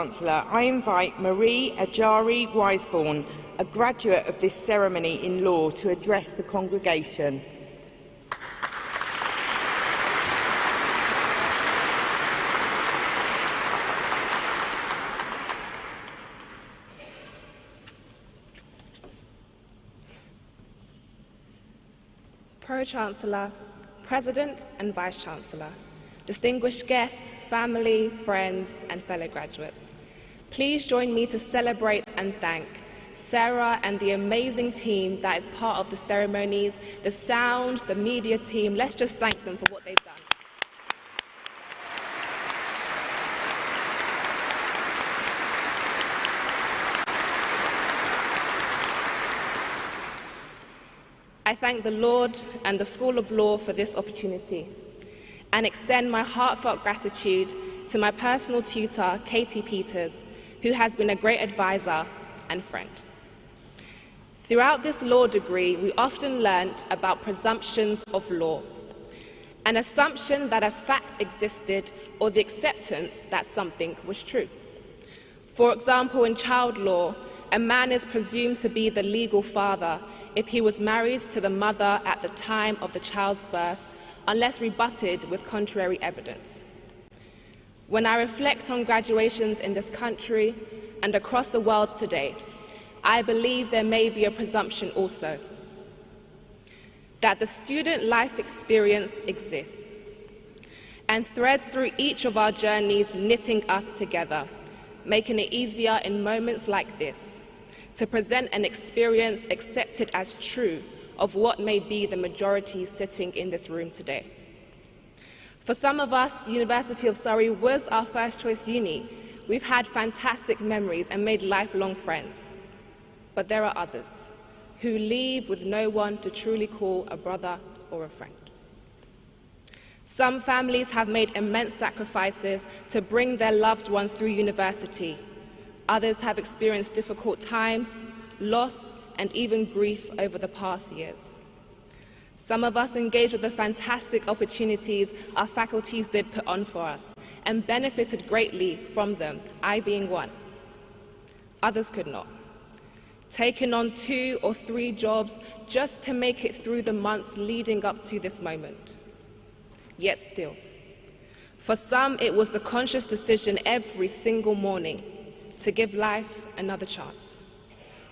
Chancellor, I invite Marie Ajari Wiseborn, a graduate of this ceremony in law, to address the congregation. Pro-Chancellor, President and Vice-Chancellor, distinguished guests, family, friends and fellow graduates, please join me to celebrate and thank Sarah and the amazing team that is part of the ceremonies, the sound, the media team. Let's just thank them for what they've done. I thank the Lord and the School of Law for this opportunity and extend my heartfelt gratitude to my personal tutor, Katie Peters, who has been a great advisor and friend. Throughout this law degree, we often learnt about presumptions of law, an assumption that a fact existed or the acceptance that something was true. For example, in child law, a man is presumed to be the legal father if he was married to the mother at the time of the child's birth, unless rebutted with contrary evidence. When I reflect on graduations in this country and across the world today, I believe there may be a presumption also that the student life experience exists and threads through each of our journeys, knitting us together, making it easier in moments like this to present an experience accepted as true of what may be the majority sitting in this room today. For some of us, the University of Surrey was our first choice uni. We've had fantastic memories and made lifelong friends. But there are others who leave with no one to truly call a brother or a friend. Some families have made immense sacrifices to bring their loved one through university. Others have experienced difficult times, loss, and even grief over the past years. Some of us engaged with the fantastic opportunities our faculties did put on for us and benefited greatly from them, I being one. Others could not, taking on 2 or 3 jobs just to make it through the months leading up to this moment. Yet still, for some it was the conscious decision every single morning to give life another chance,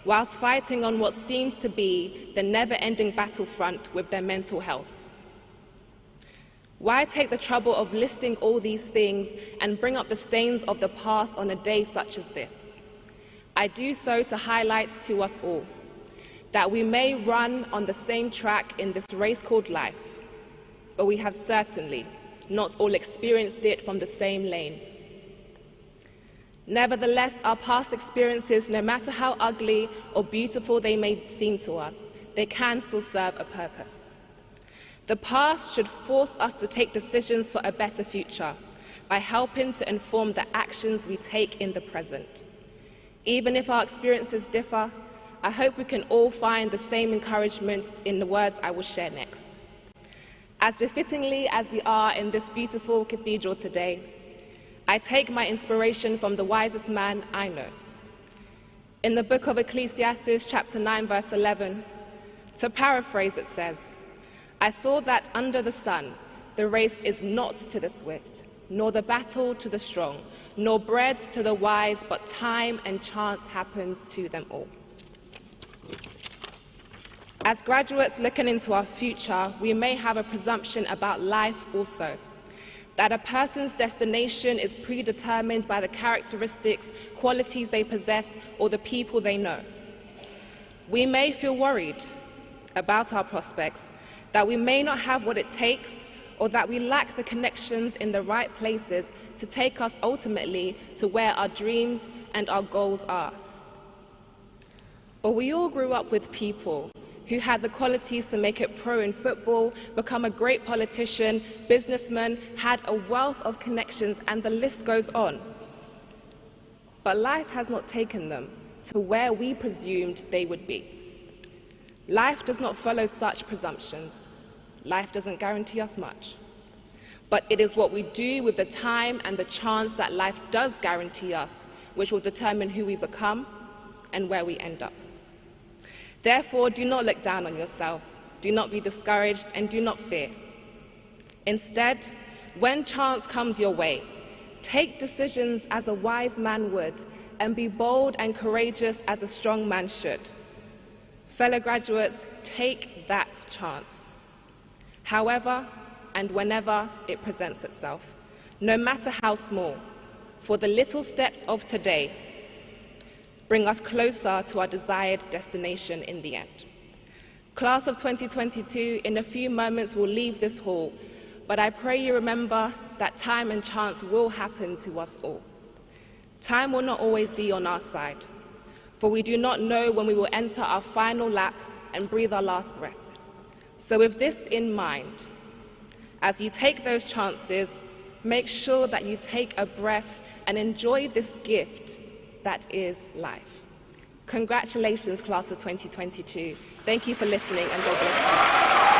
whilst fighting on what seems to be the never-ending battlefront with their mental health. Why take the trouble of listing all these things and bring up the stains of the past on a day such as this? I do so to highlight to us all that we may run on the same track in this race called life, but we have certainly not all experienced it from the same lane. Nevertheless, our past experiences, no matter how ugly or beautiful they may seem to us, they can still serve a purpose. The past should force us to take decisions for a better future by helping to inform the actions we take in the present. Even if our experiences differ, I hope we can all find the same encouragement in the words I will share next. As befittingly as we are in this beautiful cathedral today, I take my inspiration from the wisest man I know. In the book of Ecclesiastes, chapter 9, verse 11, to paraphrase, it says, "I saw that under the sun, the race is not to the swift, nor the battle to the strong, nor bread to the wise, but time and chance happens to them all." As graduates looking into our future, we may have a presumption about life also, that a person's destination is predetermined by the characteristics, qualities they possess, or the people they know. We may feel worried about our prospects, that we may not have what it takes, or that we lack the connections in the right places to take us ultimately to where our dreams and our goals are. But we all grew up with people who had the qualities to make it pro in football, become a great politician, businessman, had a wealth of connections, and the list goes on. But life has not taken them to where we presumed they would be. Life does not follow such presumptions. Life doesn't guarantee us much. But it is what we do with the time and the chance that life does guarantee us, which will determine who we become and where we end up. Therefore, do not look down on yourself, do not be discouraged, and do not fear. Instead, when chance comes your way, take decisions as a wise man would, and be bold and courageous as a strong man should. Fellow graduates, take that chance, however and whenever it presents itself, no matter how small, for the little steps of today bring us closer to our desired destination in the end. Class of 2022, in a few moments we'll leave this hall, but I pray you remember that time and chance will happen to us all. Time will not always be on our side, for we do not know when we will enter our final lap and breathe our last breath. So with this in mind, as you take those chances, make sure that you take a breath and enjoy this gift that is life. Congratulations, class of 2022. Thank you for listening, and God bless you.